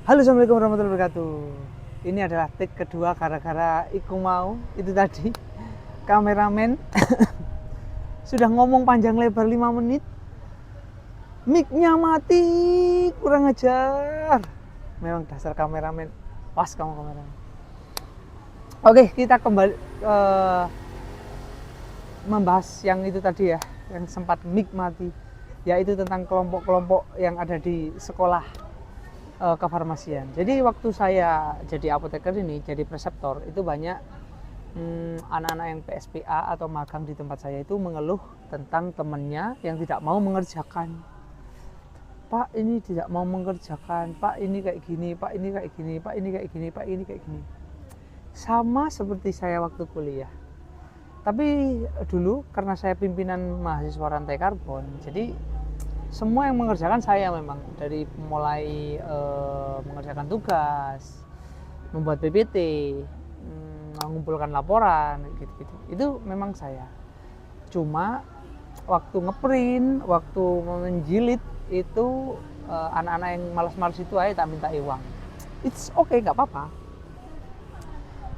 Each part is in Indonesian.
Halo, assalamualaikum warahmatullahi wabarakatuh. Ini adalah take kedua gara-gara Iku mau itu tadi kameramen sudah ngomong panjang lebar 5 menit, mic-nya mati, kurang ajar. Memang dasar kameramen, pas kamu kameramen. Oke, kita kembali membahas yang itu tadi ya, yang sempat mic mati, yaitu tentang kelompok-kelompok yang ada di sekolah kefarmasian. Jadi waktu saya jadi apoteker ini, jadi preseptor, itu banyak anak-anak yang PSPA atau magang di tempat saya itu mengeluh tentang temannya yang tidak mau mengerjakan. Pak, ini tidak mau mengerjakan, Pak ini kayak gini, Pak ini kayak gini, Pak ini kayak gini, Pak ini kayak gini. Sama seperti saya waktu kuliah. Tapi dulu karena saya pimpinan mahasiswa rantai karbon, jadi semua yang mengerjakan saya memang, dari mulai mengerjakan tugas, membuat PPT, mengumpulkan laporan gitu-gitu. Itu memang saya. Cuma waktu ngeprint, waktu menjilid itu anak-anak yang malas-malas itu aja tak minta uang. It's okay, nggak apa-apa.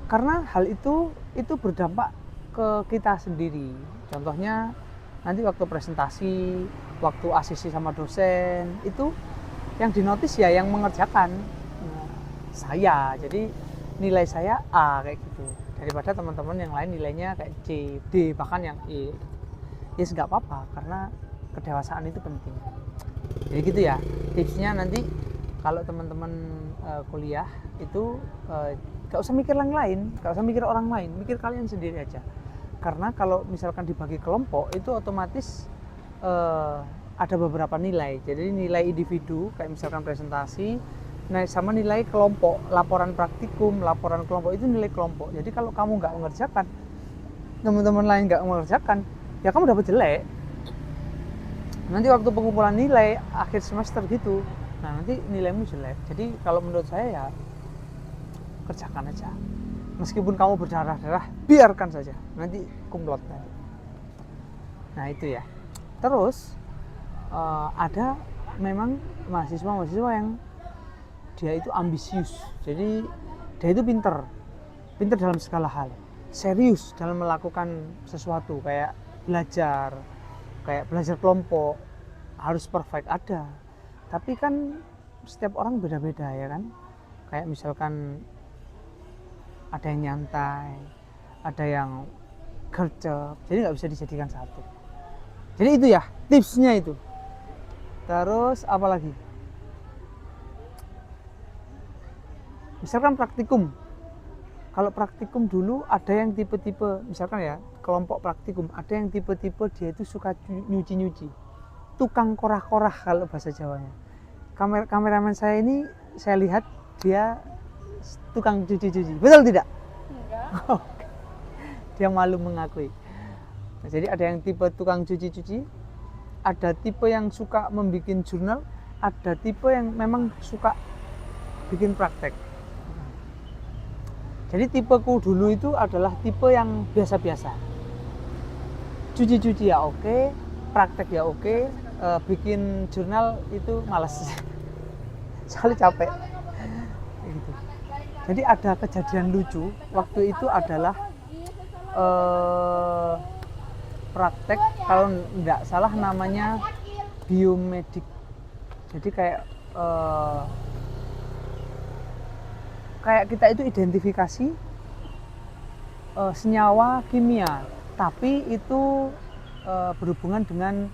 Karena hal itu berdampak ke kita sendiri. Contohnya nanti waktu presentasi, waktu asisi sama dosen, itu yang dinotis ya yang mengerjakan saya. Jadi nilai saya A kayak gitu, daripada teman-teman yang lain nilainya kayak C, D, bahkan yang E. Ya nggak apa-apa, karena kedewasaan itu penting. Jadi gitu ya tipsnya. Nanti kalau teman-teman kuliah itu gak usah mikir yang lain, gak usah mikir orang lain, mikir kalian sendiri aja. Karena kalau misalkan dibagi kelompok itu otomatis ada beberapa nilai. Jadi nilai individu kayak misalkan presentasi, nah sama nilai kelompok, laporan praktikum, laporan kelompok itu nilai kelompok. Jadi kalau kamu nggak mengerjakan, teman-teman lain nggak mengerjakan, ya kamu dapat jelek. Nanti waktu pengumpulan nilai akhir semester gitu, nah nanti nilaimu jelek. Jadi kalau menurut saya ya kerjakan aja. Meskipun kamu berdarah-darah, biarkan saja, nanti kumlot nanti. Nah itu ya. Terus ada memang mahasiswa yang dia itu ambisius. Jadi dia itu pinter dalam segala hal, serius dalam melakukan sesuatu, kayak belajar kelompok, harus perfect ada. Tapi kan setiap orang beda-beda ya kan. Kayak misalkan ada yang nyantai, ada yang gercep, jadi nggak bisa dijadikan satu. Jadi itu ya tipsnya itu. Terus apa lagi? Misalkan praktikum. Kalau praktikum dulu ada yang tipe-tipe, misalkan ya kelompok praktikum, ada yang tipe-tipe dia itu suka nyuci-nyuci, tukang korah-korah kalau bahasa Jawanya. Kameramen saya ini saya lihat dia tukang cuci-cuci, betul tidak? Enggak. Dia malu mengakui. Nah, jadi ada yang tipe tukang cuci-cuci, ada tipe yang suka membuat jurnal, ada tipe yang memang suka bikin praktek. Jadi tipeku dulu itu adalah tipe yang biasa-biasa. Cuci-cuci ya oke, praktek ya oke, bikin jurnal itu malas. Soalnya capek. Gitu. Jadi ada kejadian lucu waktu itu adalah praktek, kalau nggak salah namanya biomedik. Jadi kayak kita itu identifikasi senyawa kimia, tapi itu berhubungan dengan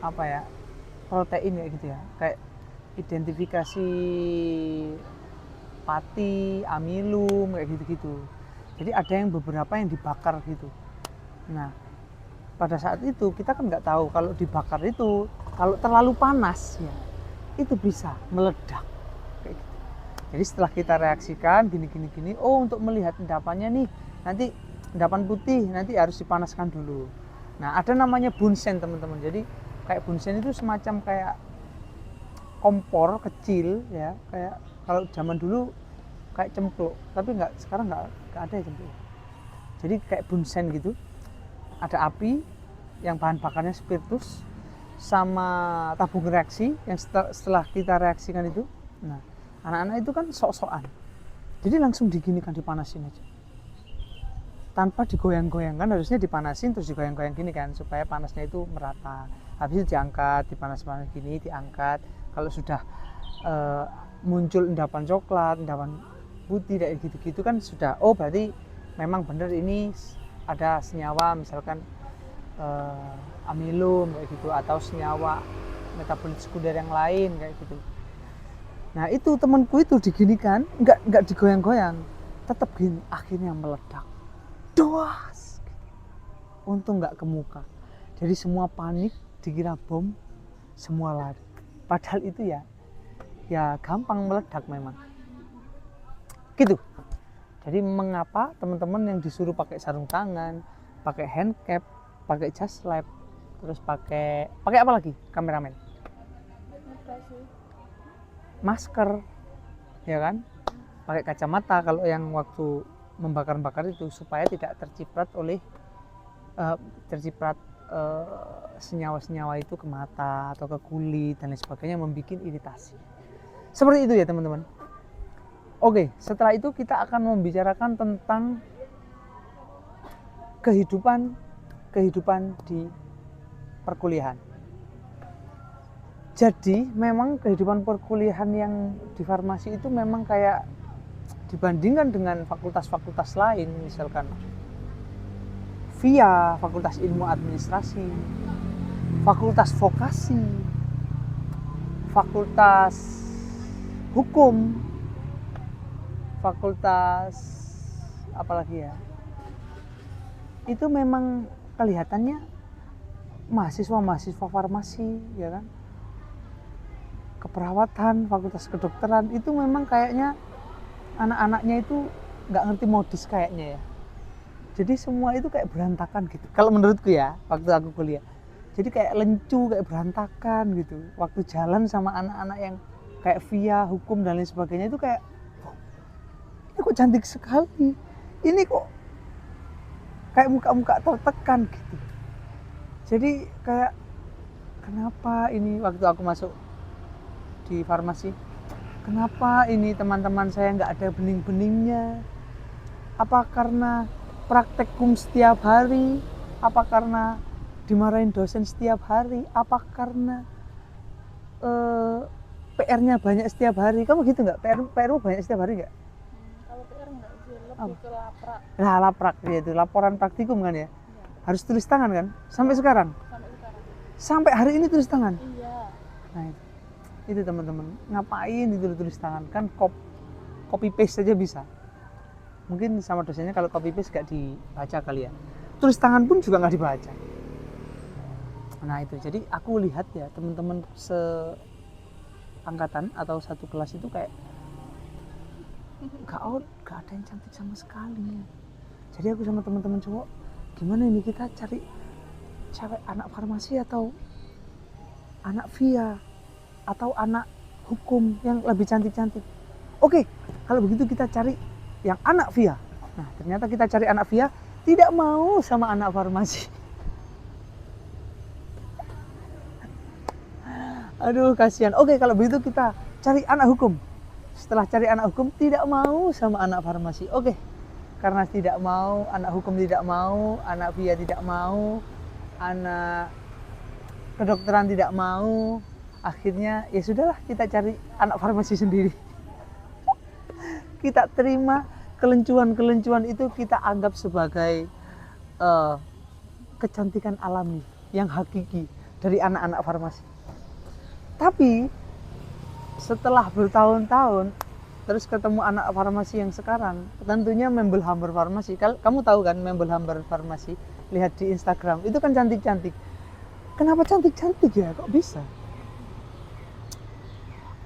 apa ya, protein ya gitu ya, kayak identifikasi pati, amilum kayak gitu-gitu. Jadi ada yang beberapa yang dibakar gitu. Nah pada saat itu kita kan nggak tahu kalau dibakar itu kalau terlalu panas ya itu bisa meledak kayak gitu. Jadi setelah kita reaksikan gini, oh untuk melihat endapannya nih, nanti endapan putih nanti harus dipanaskan dulu. Nah ada namanya bunsen teman-teman. Jadi kayak bunsen itu semacam kayak kompor kecil ya, kayak kalau zaman dulu kayak cempluk, tapi sekarang nggak ada ya cempluk. Jadi kayak bunsen gitu, ada api yang bahan bakarnya spiritus, sama tabung reaksi yang setelah kita reaksikan itu. Nah, anak-anak itu kan sok-sokan. Jadi langsung diginikan, dipanasin aja. Tanpa digoyang-goyang, kan harusnya dipanasin terus digoyang-goyang gini kan supaya panasnya itu merata. Habis itu diangkat, dipanas-panas gini, diangkat. Kalau sudah muncul endapan coklat, endapan putih kayak gitu-gitu kan sudah, oh berarti memang benar ini ada senyawa misalkan amilum kayak gitu, atau senyawa metabolit sekunder yang lain kayak gitu. Nah itu temanku itu diginikan, nggak digoyang-goyang, tetap gini, akhirnya meledak, doas. Untung nggak ke muka. Jadi semua panik, dikira bom, semua lari. Padahal itu ya gampang meledak memang. Gitu. Jadi mengapa teman-teman yang disuruh pakai sarung tangan, pakai hand cap, pakai jas lab, terus pakai apa lagi kameramen? Masker, ya kan? Pakai kacamata kalau yang waktu membakar-bakar itu supaya tidak terciprat senyawa-senyawa itu ke mata atau ke kulit dan lain sebagainya, membuat iritasi. Seperti itu ya teman-teman. Oke, setelah itu kita akan membicarakan tentang kehidupan di perkuliahan. Jadi memang kehidupan perkuliahan yang di farmasi itu memang kayak dibandingkan dengan fakultas-fakultas lain, misalkan via fakultas ilmu administrasi, fakultas vokasi, fakultas hukum, fakultas apalagi ya, itu memang kelihatannya mahasiswa farmasi, ya kan, keperawatan, fakultas kedokteran, itu memang kayaknya anak-anaknya itu nggak ngerti modis kayaknya ya. Jadi semua itu kayak berantakan gitu, kalau menurutku ya, waktu aku kuliah. Jadi kayak lencu, kayak berantakan gitu. Waktu jalan sama anak-anak yang kayak via hukum dan lain sebagainya itu kayak, ini kok cantik sekali, ini kok kayak muka-muka tertekan gitu. Jadi kayak kenapa ini waktu aku masuk di farmasi, kenapa ini teman-teman saya nggak ada bening-beningnya? Apa karena praktekum setiap hari? Apa karena dimarahin dosen setiap hari? Apa karena PR-nya banyak setiap hari? Kamu gitu nggak? PR-mu banyak setiap hari nggak? Kalau PR nggak sih, lebih ke laprak. Nah, laprak ya, itu laporan praktikum kan ya? Harus tulis tangan kan? Sampai sekarang? Sampai sekarang. Sampai hari ini tulis tangan? Iya. Nah itu teman-teman, ngapain itu tulis tangan? Kan copy paste saja bisa. Mungkin sama dosennya kalau copy paste gak dibaca kali ya. Tulis tangan pun juga gak dibaca. Nah itu, jadi aku lihat ya teman-teman seangkatan atau satu kelas itu kayak gak ada yang cantik sama sekali. Jadi aku sama teman-teman cowok, gimana ini kita cari cewek anak farmasi atau anak via atau anak hukum yang lebih cantik-cantik. Oke, kalau begitu kita cari yang anak via. Nah, ternyata kita cari anak via tidak mau sama anak farmasi. Aduh, kasihan. Oke, kalau begitu kita cari anak hukum. Setelah cari anak hukum tidak mau sama anak farmasi. Oke. Karena tidak mau, anak hukum tidak mau, anak via tidak mau, anak kedokteran tidak mau, akhirnya ya sudahlah, kita cari anak farmasi sendiri. Kita terima kelencuan-kelencuan itu, kita anggap sebagai kecantikan alami yang hakiki dari anak-anak farmasi. Tapi setelah bertahun-tahun terus ketemu anak farmasi yang sekarang, tentunya membel hambar farmasi. Kamu tahu kan membel hambar farmasi? Lihat di Instagram, itu kan cantik-cantik. Kenapa cantik-cantik ya? Kok bisa?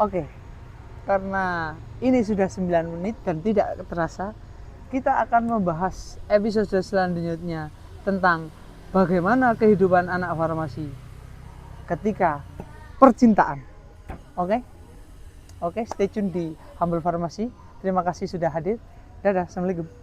Oke, karena ini sudah 9 menit dan tidak terasa, kita akan membahas episode selanjutnya tentang bagaimana kehidupan anak farmasi ketika percintaan. Oke? Oke, stay tune di Humble Farmasi. Terima kasih sudah hadir. Dadah, assalamualaikum.